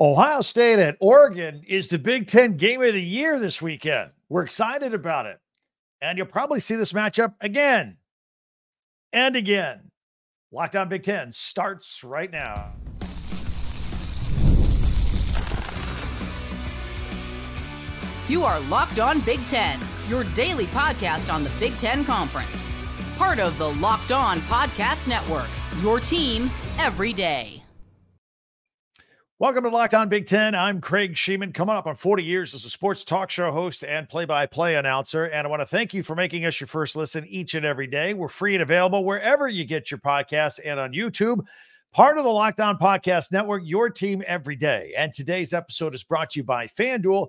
Ohio State at Oregon is the Big Ten game of the year this weekend. We're excited about it. And you'll probably see this matchup again and again. Locked On Big Ten starts right now. You are Locked On Big Ten, your daily podcast on the Big Ten Conference. Part of the Locked On Podcast Network, your team every day. Welcome to Locked On Big Ten. I'm Craig Sheeman, coming up on 40 years as a sports talk show host and play-by-play announcer. And I want to thank you for making us your first listen each and every day. We're free and available wherever you get your podcasts and on YouTube. Part of the Locked On Podcast Network, your team every day. And today's episode is brought to you by FanDuel.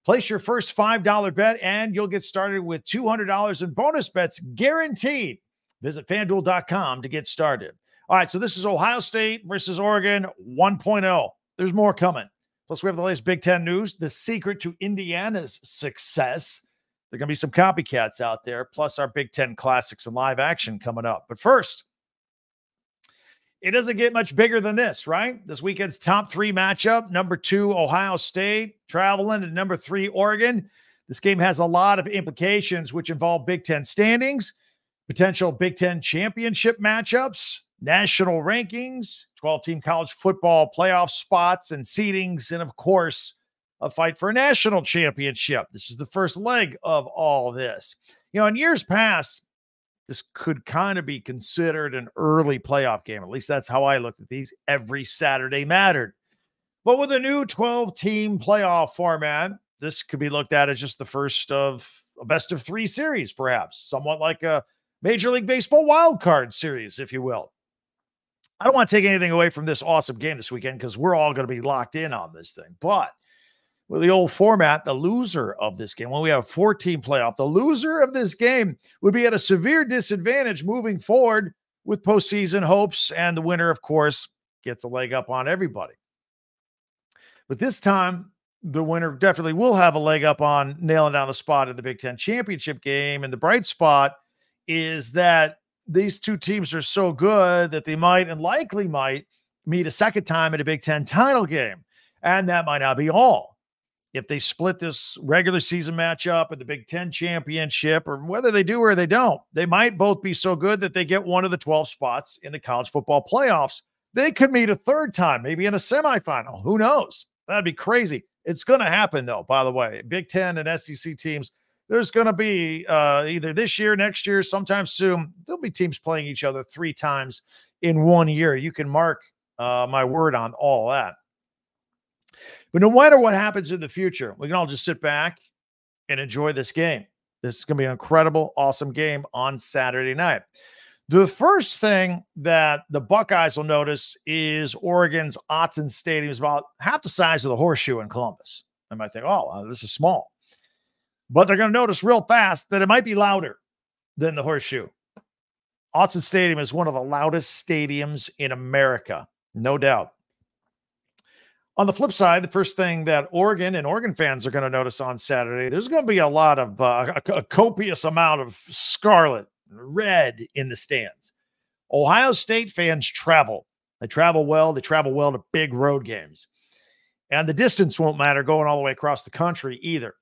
Place your first $5 bet and you'll get started with $200 in bonus bets guaranteed. Visit FanDuel.com to get started. All right, so this is Ohio State versus Oregon 1.0. There's more coming. Plus, we have the latest Big Ten news, the secret to Indiana's success. There are going to be some copycats out there, plus our Big Ten classics and live action coming up. But first, it doesn't get much bigger than this, right? This weekend's top three matchup, number 2, Ohio State, traveling to number 3, Oregon. This game has a lot of implications, which involve Big Ten standings, potential Big Ten championship matchups, national rankings, 12-team college football playoff spots and seedings, and of course, a fight for a national championship. This is the first leg of all this. You know, in years past, this could kind of be considered an early playoff game. At least that's how I looked at these. Every Saturday mattered. But with a new 12-team playoff format, this could be looked at as just the first of a best-of-3 series, perhaps, somewhat like a Major League Baseball wild card series, if you will. I don't want to take anything away from this awesome game this weekend because we're all going to be locked in on this thing. But with the old format, the loser of this game, when we have a 4-team playoff, the loser of this game would be at a severe disadvantage moving forward with postseason hopes. And the winner, of course, gets a leg up on everybody. But this time, the winner definitely will have a leg up on nailing down the spot in the Big Ten championship game. And the bright spot is that these two teams are so good that they might and likely might meet a second time in a Big Ten title game. And that might not be all. If they split this regular season matchup in the Big Ten championship, or whether they do or they don't, they might both be so good that they get one of the 12 spots in the college football playoffs. They could meet a third time, maybe in a semifinal. Who knows? That'd be crazy. It's going to happen, though, by the way. Big Ten and SEC teams, there's going to be either this year, next year, sometime soon, there'll be teams playing each other 3 times in 1 year. You can mark my word on all that. But no matter what happens in the future, we can all just sit back and enjoy this game. This is going to be an incredible, awesome game on Saturday night. The first thing that the Buckeyes will notice is Oregon's Autzen Stadium is about half the size of the Horseshoe in Columbus. They might think, oh, this is small. But they're going to notice real fast that it might be louder than the Horseshoe. Autzen Stadium is one of the loudest stadiums in America, no doubt. On the flip side, the first thing that Oregon and Oregon fans are going to notice on Saturday, there's going to be a lot of a copious amount of scarlet, red in the stands. Ohio State fans travel. They travel well. They travel well to big road games. And the distance won't matter going all the way across the country either.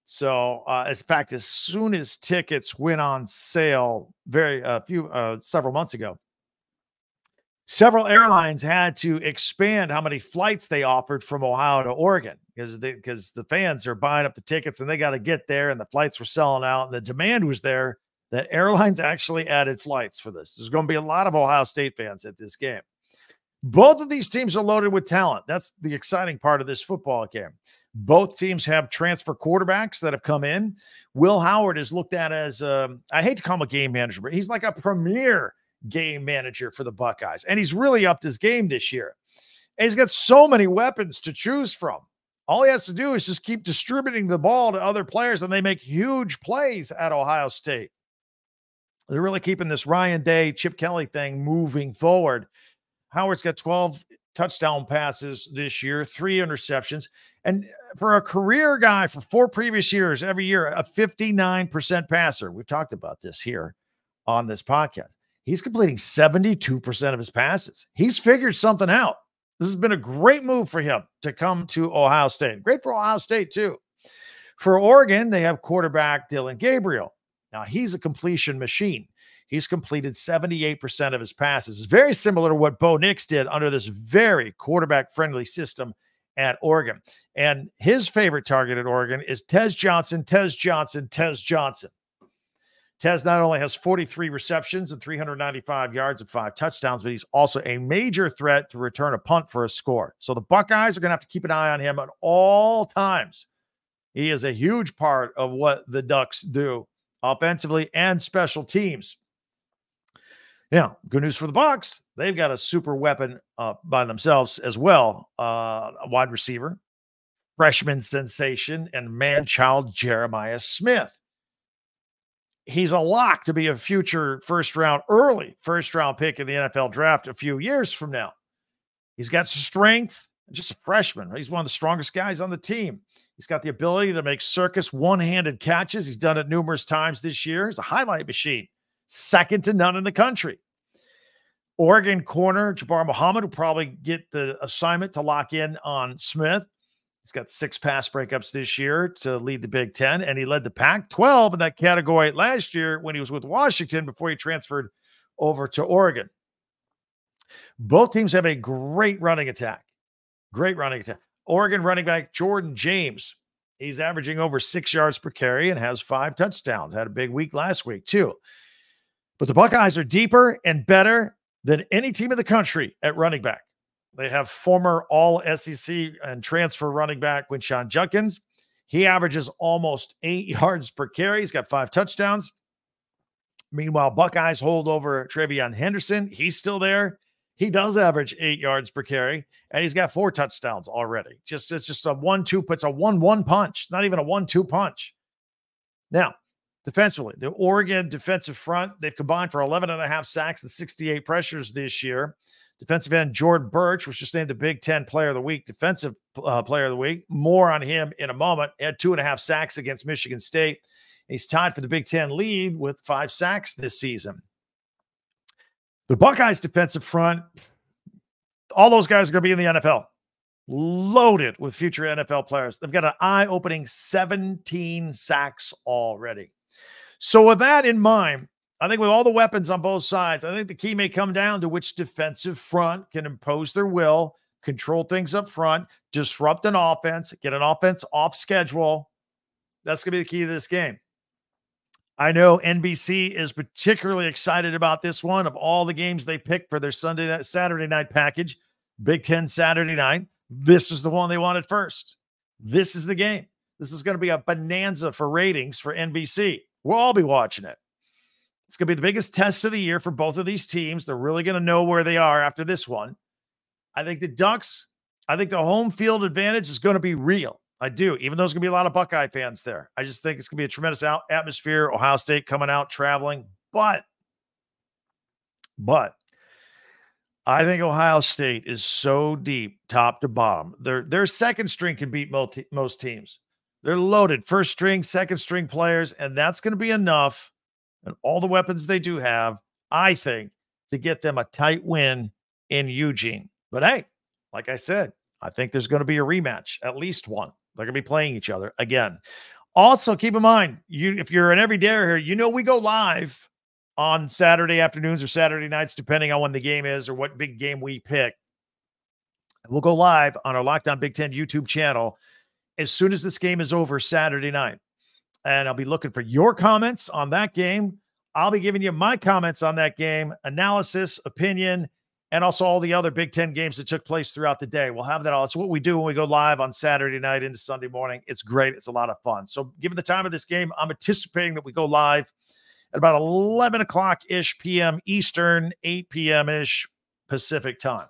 So, in fact, as soon as tickets went on sale several months ago, several airlines had to expand how many flights they offered from Ohio to Oregon because the fans are buying up the tickets and they got to get there, and the flights were selling out and the demand was there that airlines actually added flights for this. There's going to be a lot of Ohio State fans at this game. Both of these teams are loaded with talent. That's the exciting part of this football game. Both teams have transfer quarterbacks that have come in. Will Howard is looked at as, I hate to call him a game manager, but he's like a premier game manager for the Buckeyes. And he's really upped his game this year. And he's got so many weapons to choose from. All he has to do is just keep distributing the ball to other players, and they make huge plays at Ohio State. They're really keeping this Ryan Day, Chip Kelly thing moving forward. Howard's got 12 touchdown passes this year, 3 interceptions. And for a career guy for 4 previous years, every year, a 59% passer. We've talked about this here on this podcast. He's completing 72% of his passes. He's figured something out. This has been a great move for him to come to Ohio State. Great for Ohio State, too. For Oregon, they have quarterback Dylan Gabriel. Now, he's a completion machine. He's completed 78% of his passes. It's very similar to what Bo Nix did under this very quarterback-friendly system at Oregon. And his favorite target at Oregon is Tez Johnson. Tez not only has 43 receptions and 395 yards and 5 touchdowns, but he's also a major threat to return a punt for a score. So the Buckeyes are going to have to keep an eye on him at all times. He is a huge part of what the Ducks do offensively and special teams. Now, good news for the Bucs. They've got a super weapon by themselves as well. A wide receiver, freshman sensation, and man-child Jeremiah Smith. He's a lock to be a future first-round pick in the NFL draft a few years from now. He's got strength, just a freshman. He's one of the strongest guys on the team. He's got the ability to make circus one-handed catches. He's done it numerous times this year. He's a highlight machine. Second to none in the country. Oregon corner Jabbar Muhammad will probably get the assignment to lock in on Smith. He's got 6 pass breakups this year to lead the Big Ten, and he led the Pac-12 in that category last year when he was with Washington before he transferred over to Oregon. Both teams have a great running attack. Oregon running back Jordan James. He's averaging over 6 yards per carry and has 5 touchdowns. Had a big week last week, too. But the Buckeyes are deeper and better than any team in the country at running back. They have former All-SEC and transfer running back Quinshon Judkins. He averages almost 8 yards per carry. He's got 5 touchdowns. Meanwhile, Buckeyes hold over TreVeyon Henderson. He's still there. He does average 8 yards per carry, and he's got 4 touchdowns already. It's just a 1-2, puts a 1-1 punch, not even a 1-2 punch. Now, defensively, the Oregon defensive front, they've combined for 11.5 sacks and 68 pressures this year. Defensive end Jordan Birch was just named the Big Ten Player of the Week, Defensive Player of the Week. More on him in a moment. He had 2.5 sacks against Michigan State. He's tied for the Big Ten lead with 5 sacks this season. The Buckeyes defensive front, all those guys are going to be in the NFL. Loaded with future NFL players. They've got an eye-opening 17 sacks already. So with that in mind, I think with all the weapons on both sides, I think the key may come down to which defensive front can impose their will, control things up front, disrupt an offense, get an offense off schedule. That's going to be the key to this game. I know NBC is particularly excited about this one. Of all the games they picked for their Saturday night package, Big Ten Saturday night, this is the one they wanted first. This is the game. This is going to be a bonanza for ratings for NBC. We'll all be watching it. It's going to be the biggest test of the year for both of these teams. They're really going to know where they are after this one. I think the Ducks, I think the home field advantage is going to be real. I do, even though there's going to be a lot of Buckeye fans there. I just think it's going to be a tremendous atmosphere. Ohio State coming out, traveling. But I think Ohio State is so deep, top to bottom. Their second string can beat most teams. They're loaded, first string, second string players, and that's going to be enough. And all the weapons they do have, I think, to get them a tight win in Eugene. But hey, like I said, I think there's going to be a rematch, at least one. They're going to be playing each other again. Also, keep in mind, if you're an everydayer here, we go live on Saturday afternoons or Saturday nights, depending on when the game is or what big game we pick. We'll go live on our Locked On Big Ten YouTube channel as soon as this game is over Saturday night. And I'll be looking for your comments on that game. I'll be giving you my comments on that game, analysis, opinion, and also all the other Big Ten games that took place throughout the day. We'll have that all. It's what we do when we go live on Saturday night into Sunday morning. It's great. It's a lot of fun. So given the time of this game, I'm anticipating that we go live at about 11 o'clock-ish p.m. Eastern, 8 p.m.-ish Pacific time.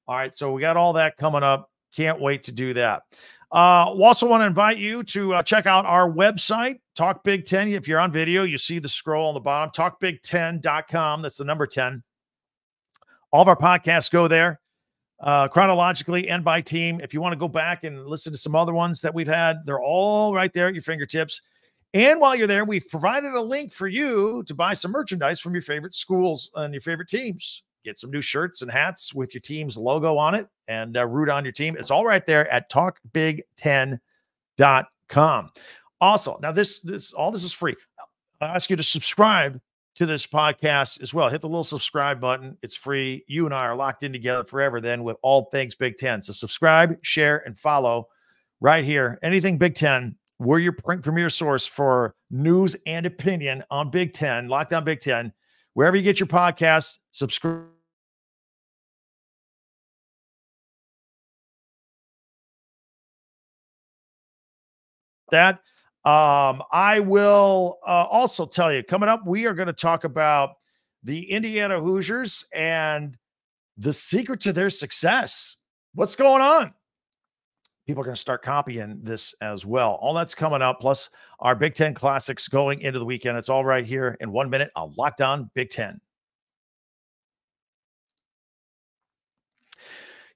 All right, so we got all that coming up. Can't wait to do that. We also want to invite you to check out our website, Talk Big Ten. If you're on video, you see the scroll on the bottom, talkbig10.com. That's the number 10. All of our podcasts go there chronologically and by team. If you want to go back and listen to some other ones that we've had, they're all right there at your fingertips. And while you're there, we've provided a link for you to buy some merchandise from your favorite schools and your favorite teams. Get some new shirts and hats with your team's logo on it and root on your team. It's all right there at talkbig10.com. Also, now all this is free. I ask you to subscribe to this podcast as well. Hit the little subscribe button. It's free. You and I are locked in together forever then with all things Big Ten. So subscribe, share, and follow right here. Anything Big Ten, we're your premier source for news and opinion on Big Ten, Locked On Big Ten. Wherever you get your podcasts, subscribe. That I will also tell you, coming up, we are going to talk about the Indiana Hoosiers and the secret to their success. What's going on? People are going to start copying this as well. All that's coming up, plus our Big Ten classics going into the weekend. It's all right here in 1 minute on Locked On Big Ten.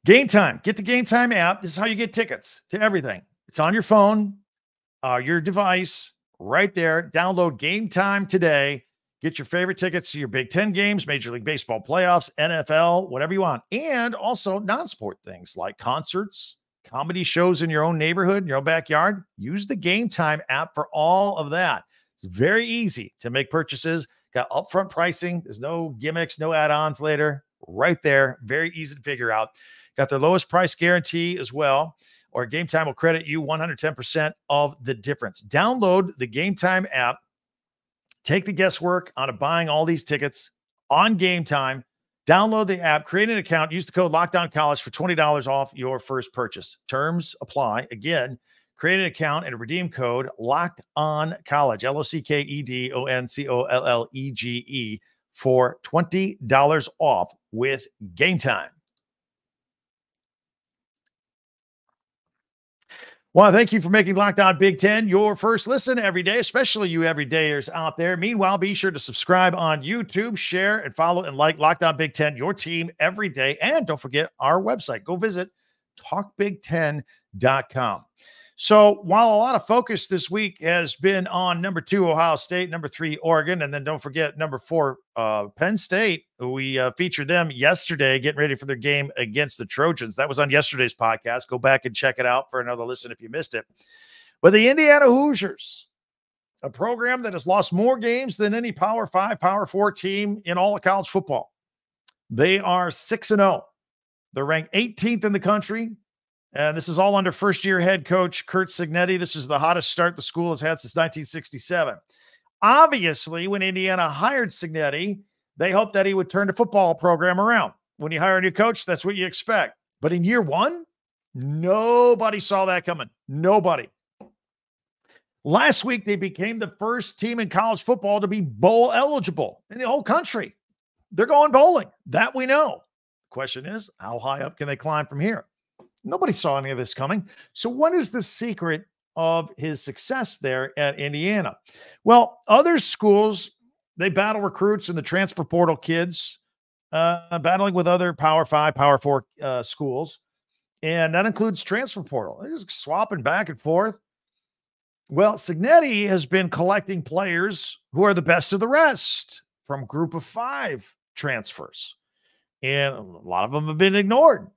Game Time. Get the Game Time app. This is how you get tickets to everything. It's on your phone, your device, right there. Download Game Time today. Get your favorite tickets to your Big Ten games, Major League Baseball playoffs, NFL, whatever you want. And also non-sport things like concerts, comedy shows in your own neighborhood, in your own backyard. Use the Game Time app for all of that. It's very easy to make purchases. Got upfront pricing. There's no gimmicks, no add-ons later. Right there. Very easy to figure out. Got their lowest price guarantee as well. Or Game Time will credit you 110% of the difference. Download the Game Time app. Take the guesswork out of buying all these tickets on Game Time. Download the app, create an account, use the code LOCKDOWNCollege for $20 off your first purchase. Terms apply. Again, create an account and redeem code LOCKEDONCollege, LOCKEDONCOLLEGE for $20 off with Game Time. Well, thank you for making Locked On Big Ten your first listen every day, especially you everydayers out there. Meanwhile, be sure to subscribe on YouTube, share, and follow and like Locked On Big Ten, your team every day. And don't forget our website. Go visit talkbig10.com. So while a lot of focus this week has been on number 2, Ohio State, number 3, Oregon, and then don't forget number 4, Penn State. We featured them yesterday, getting ready for their game against the Trojans. That was on yesterday's podcast. Go back and check it out for another listen if you missed it. But the Indiana Hoosiers, a program that has lost more games than any Power 5, Power 4 team in all of college football. They are 6-0. They're ranked 18th in the country. And this is all under first-year head coach Curt Cignetti. This is the hottest start the school has had since 1967. Obviously, when Indiana hired Cignetti, they hoped that he would turn the football program around. When you hire a new coach, that's what you expect. But in year 1, nobody saw that coming. Nobody. Last week, they became the first team in college football to be bowl eligible in the whole country. They're going bowling. That we know. The question is, how high up can they climb from here? Nobody saw any of this coming. So what is the secret of his success there at Indiana? Well, other schools, they battle recruits and the transfer portal kids, battling with other Power 5, Power 4 schools. And that includes transfer portal. They're just swapping back and forth. Well, Cignetti has been collecting players who are the best of the rest from group of 5 transfers. And a lot of them have been ignored.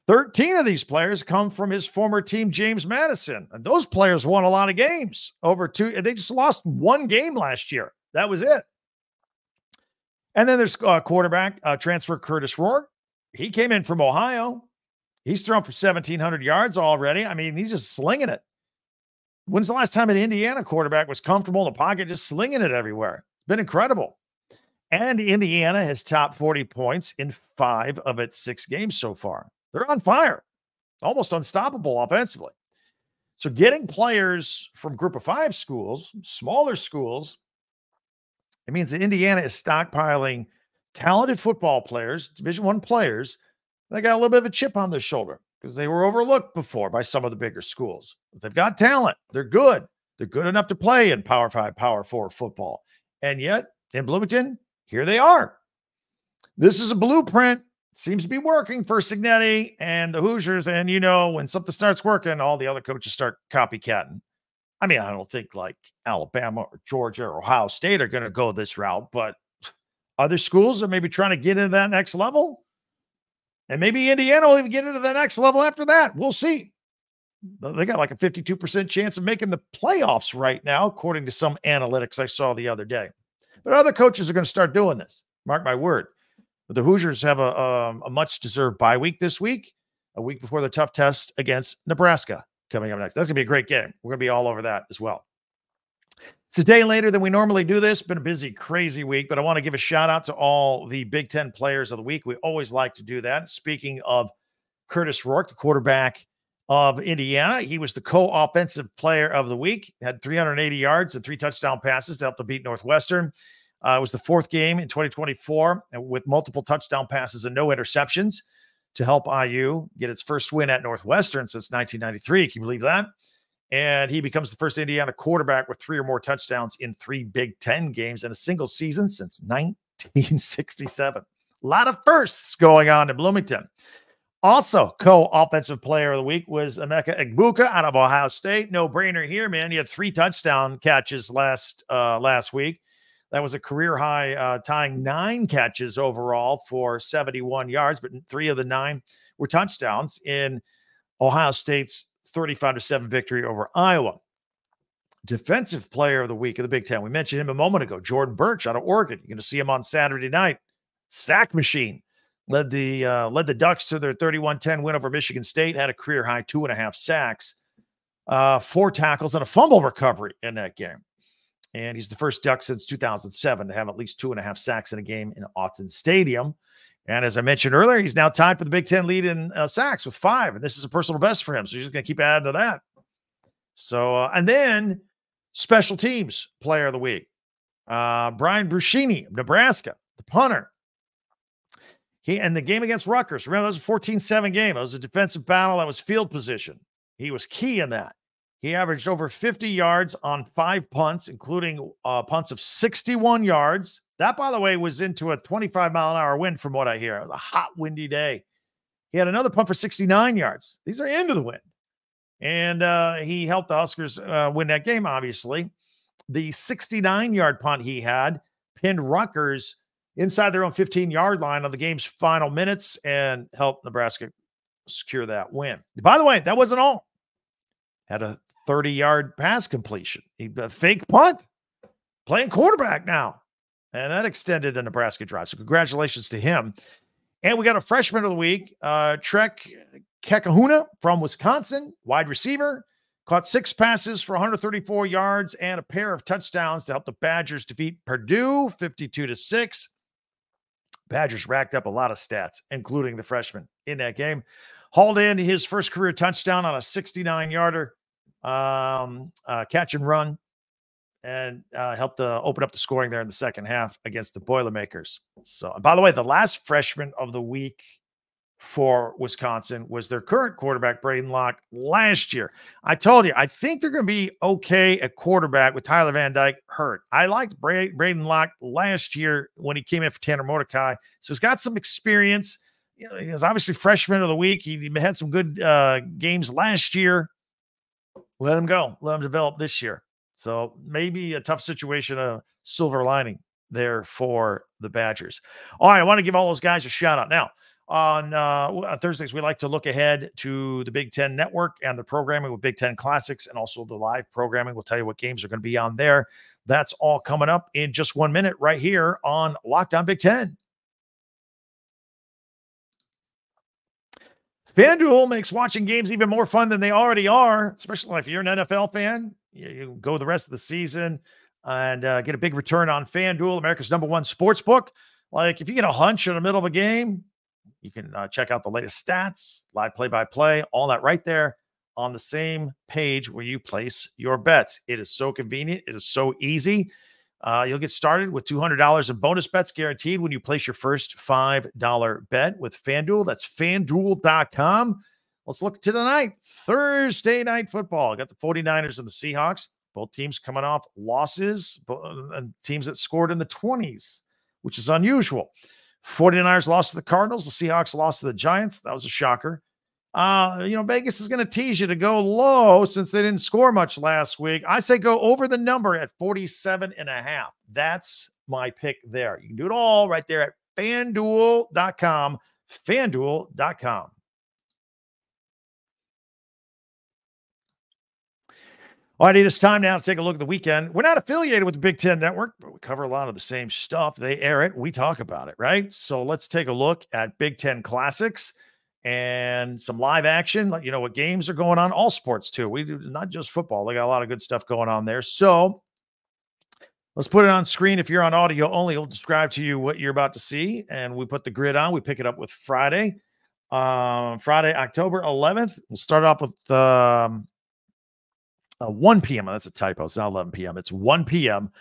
13 of these players come from his former team, James Madison. And those players won a lot of games over 2. They just lost 1 game last year. That was it. And then there's quarterback transfer Curtis Rourke. He came in from Ohio. He's thrown for 1,700 yards already. I mean, he's just slinging it. When's the last time an Indiana quarterback was comfortable in the pocket, just slinging it everywhere? It's been incredible. And Indiana has topped 40 points in 5 of its 6 games so far. They're on fire, almost unstoppable offensively. So getting players from group of 5 schools, smaller schools, it means that Indiana is stockpiling talented football players, Division I players. They got a little bit of a chip on their shoulder because they were overlooked before by some of the bigger schools. But they've got talent. They're good. They're good enough to play in Power 5, Power 4 football. And yet, in Bloomington, here they are. This is a blueprint. Seems to be working for Cignetti and the Hoosiers. And, you know, when something starts working, all the other coaches start copycatting. I mean, I don't think like Alabama or Georgia or Ohio State are going to go this route, but Other schools are maybe trying to get into that next level. And maybe Indiana will even get into the next level after that. We'll see. They got like a 52% chance of making the playoffs right now, according to some analytics I saw the other day. But other coaches are going to start doing this. Mark my word. But the Hoosiers have a much-deserved bye week this week, a week before the tough test against Nebraska coming up next. That's going to be a great game. We're going to be all over that as well. It's a day later than we normally do this. Been a busy, crazy week, but I want to give a shout-out to all the Big Ten players of the week. We always like to do that. Speaking of Curtis Rourke, the quarterback of Indiana, he was the co-offensive player of the week, had 380 yards and 3 touchdown passes to help them beat Northwestern. It was the 4th game in 2024 with multiple touchdown passes and no interceptions to help IU get its first win at Northwestern since 1993. Can you believe that? And he becomes the first Indiana quarterback with 3 or more touchdowns in 3 Big Ten games in a single season since 1967. A lot of firsts going on in Bloomington. Also, co-offensive player of the week was Emeka Egbuka out of Ohio State. No brainer here, man. He had 3 touchdown catches last week. That was a career high, tying 9 catches overall for 71 yards, but 3 of the 9 were touchdowns in Ohio State's 35-7 victory over Iowa. Defensive player of the week of the Big Ten. We mentioned him a moment ago. Jordan Birch out of Oregon. You're going to see him on Saturday night. Sack machine. Led the Ducks to their 31-10 win over Michigan State. Had a career high 2.5 sacks, 4 tackles, and a fumble recovery in that game. And he's the first Duck since 2007 to have at least 2.5 sacks in a game in Autzen Stadium. And as I mentioned earlier, he's now tied for the Big Ten lead in sacks with 5. And this is a personal best for him. So he's just going to keep adding to that. So, and then special teams player of the week, Brian Bruschini of Nebraska, the punter. He and the game against Rutgers. Remember, that was a 14-7 game. It was a defensive battle. That was field position. He was key in that. He averaged over 50 yards on 5 punts, including punts of 61 yards. That, by the way, was into a 25-mile-an-hour wind from what I hear. It was a hot, windy day. He had another punt for 69 yards. These are into the wind. And he helped the Huskers win that game, obviously. The 69-yard punt he had pinned Rutgers inside their own 15-yard line on the game's final minutes and helped Nebraska secure that win. By the way, that wasn't all. Had a 30-yard pass completion. A fake punt. Playing quarterback now. And that extended a Nebraska drive. So congratulations to him. And we got a freshman of the week, Trek Kekahuna from Wisconsin, wide receiver. Caught 6 passes for 134 yards and a pair of touchdowns to help the Badgers defeat Purdue 52-6. Badgers racked up a lot of stats, including the freshman in that game. Hauled in his first career touchdown on a 69-yarder catch and run, and helped open up the scoring there in the second half against the Boilermakers. So, and by the way, the last freshman of the week for Wisconsin was their current quarterback, Braden Locke, last year. I told you, I think they're going to be okay at quarterback with Tyler Van Dyke hurt. I liked Braden Locke last year when he came in for Tanner Mordecai. So he's got some experience. You know, he was obviously freshman of the week. He had some good games last year. Let him go. Let him develop this year. So maybe a tough situation, a silver lining there for the Badgers. All right, I want to give all those guys a shout out. Now, on Thursdays, we like to look ahead to the Big Ten Network and the programming with Big Ten Classics and also the live programming. We'll tell you what games are going to be on there. That's all coming up in just 1 minute right here on Locked On Big Ten. FanDuel makes watching games even more fun than they already are, especially if you're an NFL fan. You go the rest of the season and get a big return on FanDuel, America's #1 sports book. Like if you get a hunch in the middle of a game, you can check out the latest stats, live play-by-play, all that right there on the same page where you place your bets. It is so convenient. It is so easy. You'll get started with $200 in bonus bets guaranteed when you place your first $5 bet with FanDuel. That's FanDuel.com. Let's look to tonight. Thursday night football. Got the 49ers and the Seahawks. Both teams coming off losses, and teams that scored in the 20s, which is unusual. 49ers lost to the Cardinals. The Seahawks lost to the Giants. That was a shocker. Vegas is going to tease you to go low since they didn't score much last week. I say go over the number at 47.5. That's my pick there. You can do it all right there at FanDuel.com. FanDuel.com. All right, it's time now to take a look at the weekend. We're not affiliated with the Big Ten Network, but we cover a lot of the same stuff. They air it. We talk about it, right? So let's take a look at Big Ten Classics and some live action. Let you know what games are going on. All sports, too. We do not just football. They got a lot of good stuff going on there. So let's put it on screen. If you're on audio only, we'll describe to you what you're about to see. And we put the grid on. We pick it up with Friday. Friday, October 11th. We'll start off with 1 p.m. That's a typo. It's not 11 p.m. It's 1 p.m.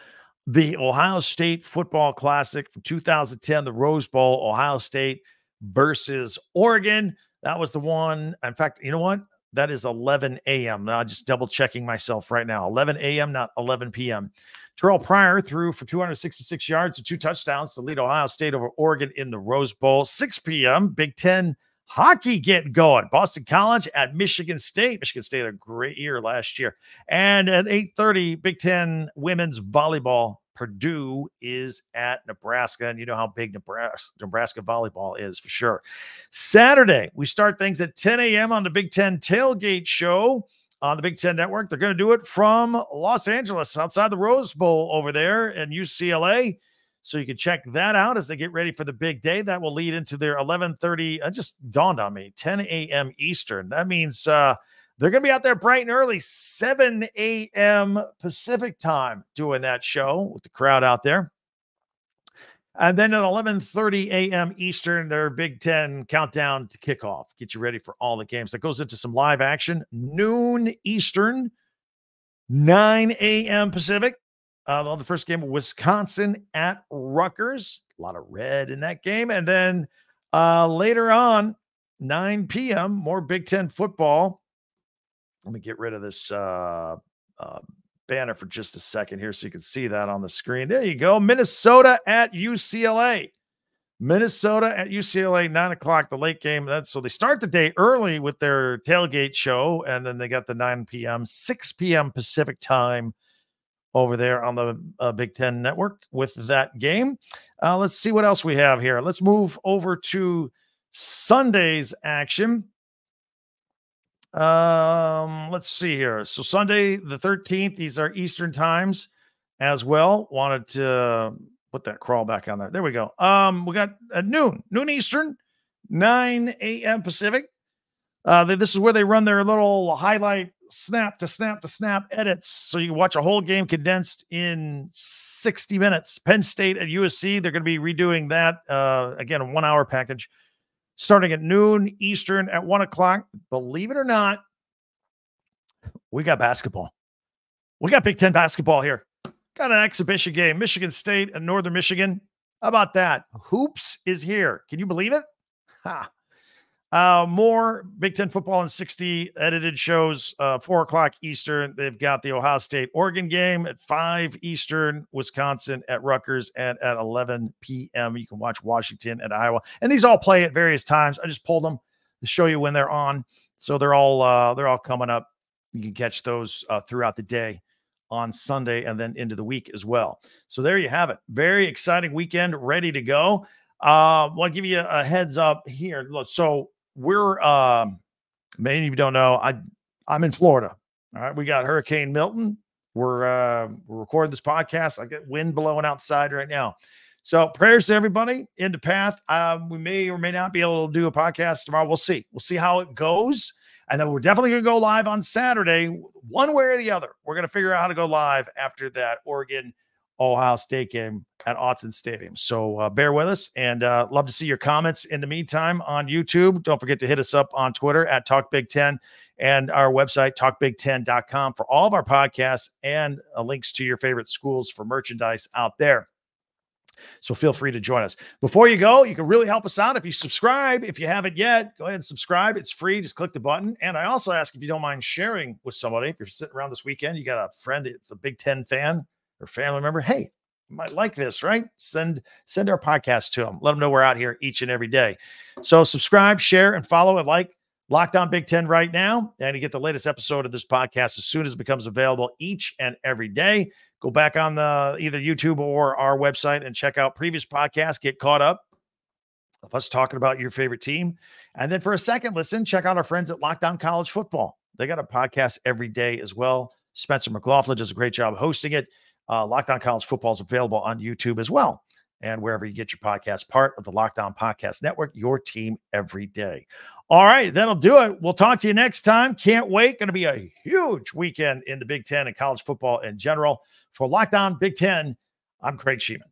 The Ohio State Football Classic from 2010, the Rose Bowl, Ohio State versus Oregon. That was the one. In fact, you know what? That is 11 a.m. Now, just double checking myself right now. 11 a.m., not 11 p.m. Terrell Pryor threw for 266 yards and 2 touchdowns to lead Ohio State over Oregon in the Rose Bowl. 6 p.m., Big Ten hockey getting going. Boston College at Michigan State. Michigan State had a great year last year. And at 8:30, Big Ten women's volleyball. Purdue is at Nebraska. And you know how big Nebraska volleyball is for sure. Saturday, we start things at 10 a.m. on the Big Ten Tailgate Show on the Big Ten Network. They're going to do it from Los Angeles, outside the Rose Bowl over there in UCLA. So you can check that out as they get ready for the big day. That will lead into their 11:30. It just dawned on me, 10 a.m. Eastern. That means they're going to be out there bright and early, 7 a.m. Pacific time, doing that show with the crowd out there. And then at 11:30 a.m. Eastern, their Big Ten countdown to kickoff. Get you ready for all the games. That goes into some live action, noon Eastern, 9 a.m. Pacific. The first game, Wisconsin at Rutgers. A lot of red in that game. And then later on, 9 p.m., more Big Ten football. Let me get rid of this banner for just a second here so you can see that on the screen. There you go. Minnesota at UCLA. Minnesota at UCLA, 9 o'clock, the late game. So they start the day early with their tailgate show, and then they got the 9 p.m., 6 p.m. Pacific time over there on the Big Ten Network with that game. Let's see what else we have here. Let's move over to Sunday's action. Let's see here. So Sunday the 13th, these are Eastern times as well. Wanted to put that crawl back on there. There we go. We got at noon Eastern, 9 a.m. Pacific. This is where they run their little highlight snap to snap edits. So you can watch a whole game condensed in 60 minutes. Penn State at USC, they're going to be redoing that. Again, a 1 hour package starting at noon Eastern at 1 o'clock. Believe it or not, we got basketball. We got Big Ten basketball here. Got an exhibition game. Michigan State and Northern Michigan. How about that? Hoops is here. Can you believe it? Ha. More Big Ten football in 60 edited shows, 4 o'clock Eastern. They've got the Ohio State Oregon game at 5 Eastern, Wisconsin at Rutgers, and at 11 p.m. You can watch Washington at Iowa. And these all play at various times. I just pulled them to show you when they're on. So they're all coming up. You can catch those throughout the day on Sunday and then into the week as well. So there you have it. Very exciting weekend, ready to go. I want to give you a heads up here. Look, so we're many of you don't know, I'm in Florida. All right, we got Hurricane Milton. We're recording this podcast. I get wind blowing outside right now. So prayers to everybody in the path. We may or may not be able to do a podcast tomorrow. We'll see. We'll see how it goes. And then we're definitely going to go live on Saturday, one way or the other. We're going to figure out how to go live after that Oregon Ohio State game at Autzen Stadium. So bear with us, and love to see your comments in the meantime on YouTube. Don't forget to hit us up on Twitter at Talk Big Ten and our website, talkbig10.com, for all of our podcasts and links to your favorite schools for merchandise out there. So feel free to join us. Before you go, you can really help us out if you subscribe. If you haven't yet, go ahead and subscribe. It's free. Just click the button. And I also ask if you don't mind sharing with somebody. If you're sitting around this weekend, you got a friend that's a Big Ten fan or family member. Hey, you might like this, right? Send our podcast to them. Let them know we're out here each and every day. So subscribe, share, and follow and like Locked On Big Ten right now. And you get the latest episode of this podcast as soon as it becomes available each and every day. Go back on the either YouTube or our website and check out previous podcasts. Get caught up of us talking about your favorite team. And then for a second listen, check out our friends at Locked On College Football. They got a podcast every day as well. Spencer McLaughlin does a great job hosting it. Locked On College Football is available on YouTube as well, and wherever you get your podcast, part of the Locked On Podcast Network, your team every day. All right, that'll do it. We'll talk to you next time. Can't wait. Going to be a huge weekend in the Big Ten and college football in general. For Locked On Big Ten, I'm Craig Sheeman.